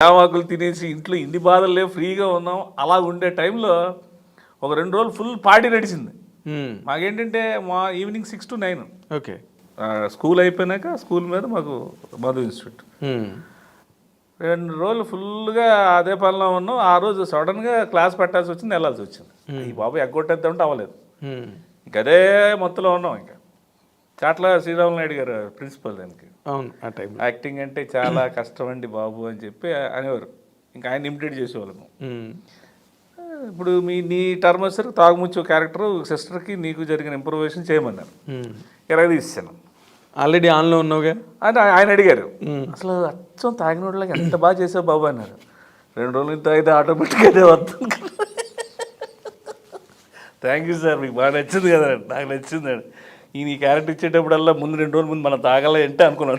ఆవాకులు తినేసి ఇంట్లో ఇన్ని బాధలు లేవు, ఫ్రీగా ఉన్నాం. అలా ఉండే టైంలో ఒక 2 రోజులు ఫుల్ పార్టీ నడిచింది. మాకేంటంటే మా ఈవినింగ్ 6 to 9. ఓకే. స్కూల్ అయిపోయినాక స్కూల్ మీద మాకు మధు ఇన్స్టిట్యూట్. 2 రోజులు ఫుల్గా అదే పనిలో ఉన్నాం. ఆ రోజు సడన్గా క్లాస్ పెట్టాల్సి వచ్చింది, వెళ్ళాల్సి వచ్చింది. ఈ బాబు ఎగ్గొట్టేద్దామంటే అవ్వలేదు. ఇంక అదే మొత్తంలో ఉన్నాం. ఇంకా చాట్ల శ్రీరాములు నాయుడు గారు ప్రిన్సిపల్ దానికి. అవును, ఆ టైం యాక్టింగ్ అంటే చాలా కష్టం అండి బాబు అని చెప్పి అనేవారు. ఇంకా ఆయన ఇమిటేట్ చేసేవాళ్ళము. ఇప్పుడు నీ టర్మ్ వచ్చేసరికి తాగుముచ్చు క్యారెక్టర్ సిస్టర్కి నీకు జరిగిన ఇంప్రూవేషన్ చేయమన్నారు. 20 తీసాను. ఆల్రెడీ ఆన్లో ఉన్నావుగా అని ఆయన అడిగారు. అసలు అచ్చం తాగినోళ్ళకి ఎంత బాగా చేసావు బాబు అన్నారు. 2 రోజులు తాగితే ఆటోమేటిక్గా వస్తుంది. థ్యాంక్ యూ సార్, మీకు బాగా నచ్చింది కదా. నాకు నచ్చిందండి. ఈ క్యారెక్టర్ ఇచ్చేటప్పుడల్లా ముందు 2 రోజుల ముందు మనం తాగాలి అంటే అనుకున్నాను.